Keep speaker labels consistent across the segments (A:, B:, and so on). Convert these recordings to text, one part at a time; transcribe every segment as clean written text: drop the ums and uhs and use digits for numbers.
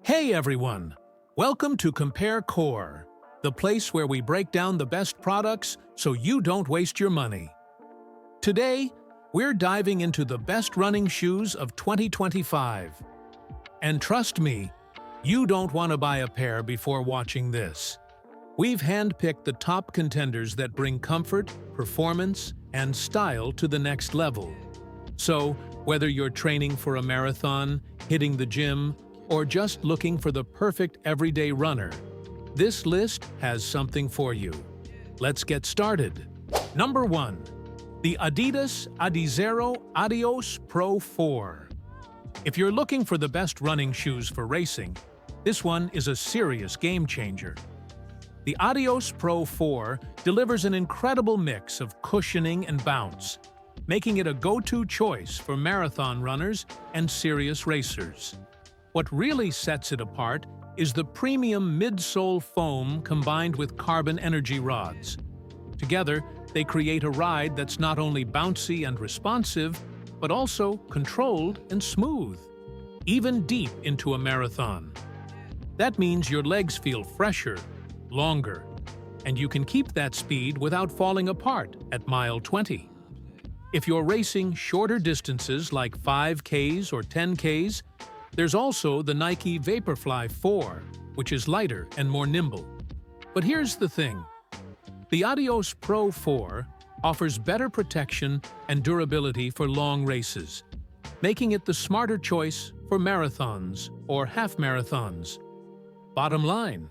A: Hey everyone! Welcome to Compare Core, the place where we break down the best products so you don't waste your money. Today, we're diving into the best running shoes of 2025. And trust me, you don't want to buy a pair before watching this. We've handpicked the top contenders that bring comfort, performance, and style to the next level. So, whether you're training for a marathon, hitting the gym, or just looking for the perfect everyday runner, this list has something for you. Let's get started. Number 1. The Adidas Adizero Adios Pro 4. If you're looking for the best running shoes for racing, this one is a serious game changer. The Adios Pro 4 delivers an incredible mix of cushioning and bounce, making it a go-to choice for marathon runners and serious racers. What really sets it apart is the premium midsole foam combined with carbon energy rods. Together, they create a ride that's not only bouncy and responsive, but also controlled and smooth, even deep into a marathon. That means your legs feel fresher, longer, and you can keep that speed without falling apart at mile 20. If you're racing shorter distances like 5Ks or 10Ks, there's also the Nike Vaporfly 4, which is lighter and more nimble. But here's the thing. The Adios Pro 4 offers better protection and durability for long races, making it the smarter choice for marathons or half marathons. Bottom line,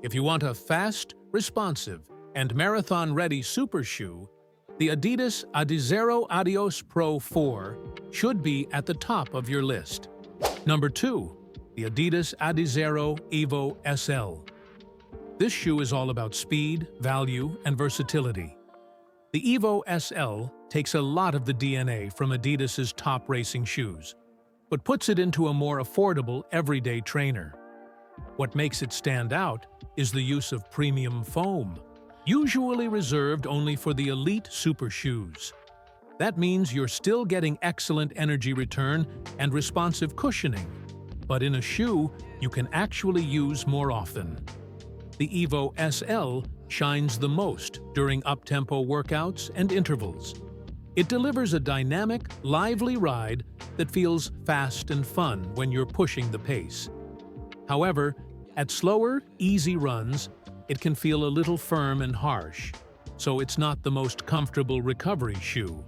A: if you want a fast, responsive, and marathon-ready super shoe, the Adidas Adizero Adios Pro 4 should be at the top of your list. Number 2. The Adidas Adizero Evo SL. This shoe is all about speed, value, and versatility. The Evo SL takes a lot of the DNA from Adidas's top racing shoes, but puts it into a more affordable, everyday trainer. What makes it stand out is the use of premium foam, usually reserved only for the elite super shoes. That means you're still getting excellent energy return and responsive cushioning, but in a shoe you can actually use more often. The Evo SL shines the most during up-tempo workouts and intervals. It delivers a dynamic, lively ride that feels fast and fun when you're pushing the pace. However, at slower, easy runs, it can feel a little firm and harsh, so it's not the most comfortable recovery shoe.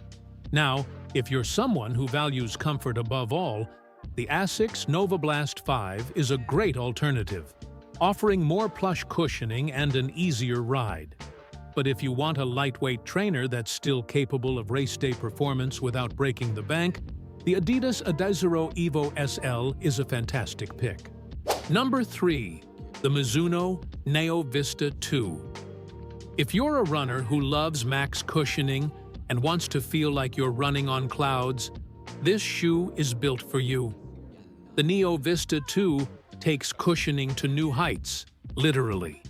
A: Now, if you're someone who values comfort above all, the ASICS SUPERBLAST 5 is a great alternative, offering more plush cushioning and an easier ride. But if you want a lightweight trainer that's still capable of race day performance without breaking the bank, the Adidas Adizero Evo SL is a fantastic pick. Number 3. The Mizuno Neo Vista 2. If you're a runner who loves max cushioning and wants to feel like you're running on clouds, this shoe is built for you. The Neo Vista 2 takes cushioning to new heights, literally,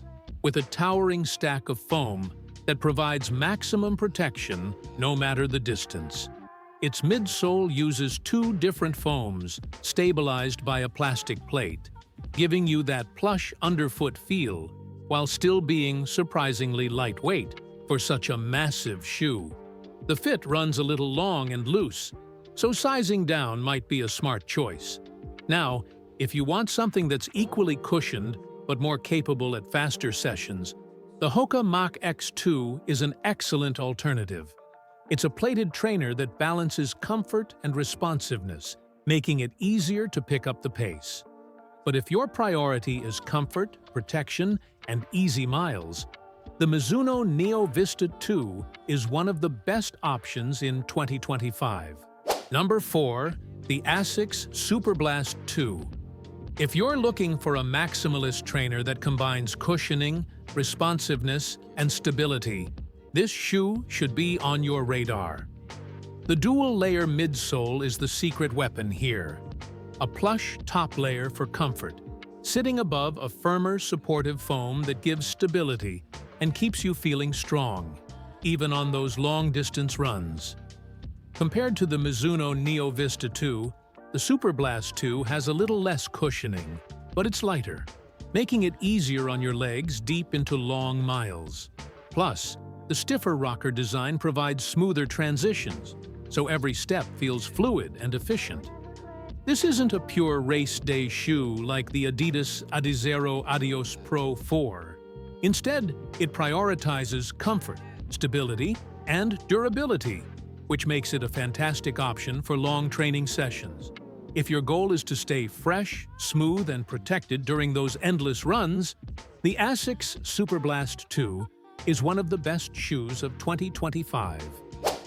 A: with a towering stack of foam that provides maximum protection no matter the distance. Its midsole uses 2 different foams stabilized by a plastic plate, giving you that plush underfoot feel while still being surprisingly lightweight for such a massive shoe. The fit runs a little long and loose, so sizing down might be a smart choice. Now, if you want something that's equally cushioned but more capable at faster sessions, the Hoka Mach X2 is an excellent alternative. It's a plated trainer that balances comfort and responsiveness, making it easier to pick up the pace. But if your priority is comfort, protection, and easy miles, the Mizuno Neo Vista 2 is one of the best options in 2025. Number 4. The ASICS SUPERBLAST 2. If you're looking for a maximalist trainer that combines cushioning, responsiveness, and stability, this shoe should be on your radar. The dual-layer midsole is the secret weapon here. A plush top layer for comfort, sitting above a firmer, supportive foam that gives stability and keeps you feeling strong, even on those long-distance runs. Compared to the Mizuno Neo Vista 2, the SUPERBLAST 2 has a little less cushioning, but it's lighter, making it easier on your legs deep into long miles. Plus, the stiffer rocker design provides smoother transitions, so every step feels fluid and efficient. This isn't a pure race day shoe like the Adidas Adizero Adios Pro 4. Instead, it prioritizes comfort, stability, and durability, which makes it a fantastic option for long training sessions. If your goal is to stay fresh, smooth, and protected during those endless runs, the ASICS SUPERBLAST 2 is one of the best shoes of 2025.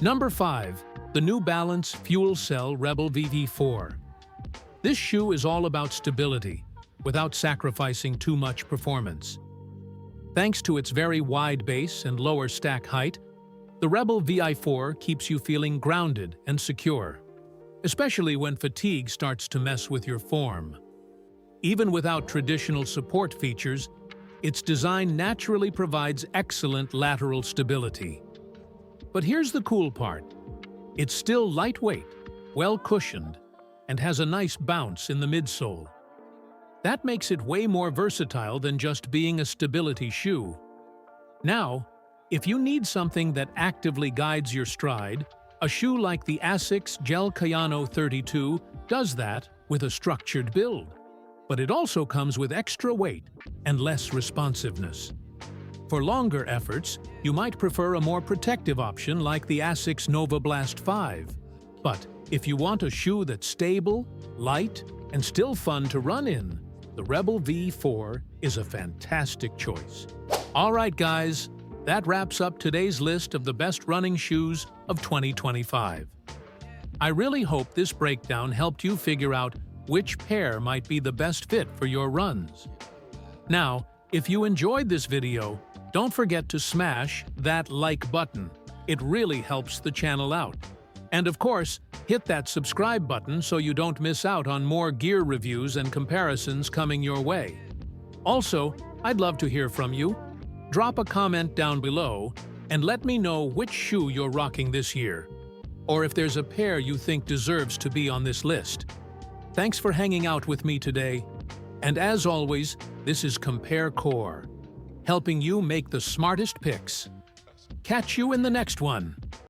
A: Number 5. The New Balance FuelCell Rebel VV4. This shoe is all about stability, without sacrificing too much performance. Thanks to its very wide base and lower stack height, the Rebel VI4 keeps you feeling grounded and secure, especially when fatigue starts to mess with your form. Even without traditional support features, its design naturally provides excellent lateral stability. But here's the cool part. It's still lightweight, well-cushioned, and has a nice bounce in the midsole. That makes it way more versatile than just being a stability shoe. Now, if you need something that actively guides your stride, a shoe like the ASICS Gel Kayano 32 does that with a structured build. But it also comes with extra weight and less responsiveness. For longer efforts, you might prefer a more protective option like the ASICS Nova Blast 5. But if you want a shoe that's stable, light, and still fun to run in, the Rebel V4 is a fantastic choice. Alright guys, that wraps up today's list of the best running shoes of 2025. I really hope this breakdown helped you figure out which pair might be the best fit for your runs. Now, if you enjoyed this video, don't forget to smash that like button. It really helps the channel out. And of course, hit that subscribe button so you don't miss out on more gear reviews and comparisons coming your way. Also, I'd love to hear from you. Drop a comment down below and let me know which shoe you're rocking this year, or if there's a pair you think deserves to be on this list. Thanks for hanging out with me today. And as always, this is Compare Core, helping you make the smartest picks. Catch you in the next one.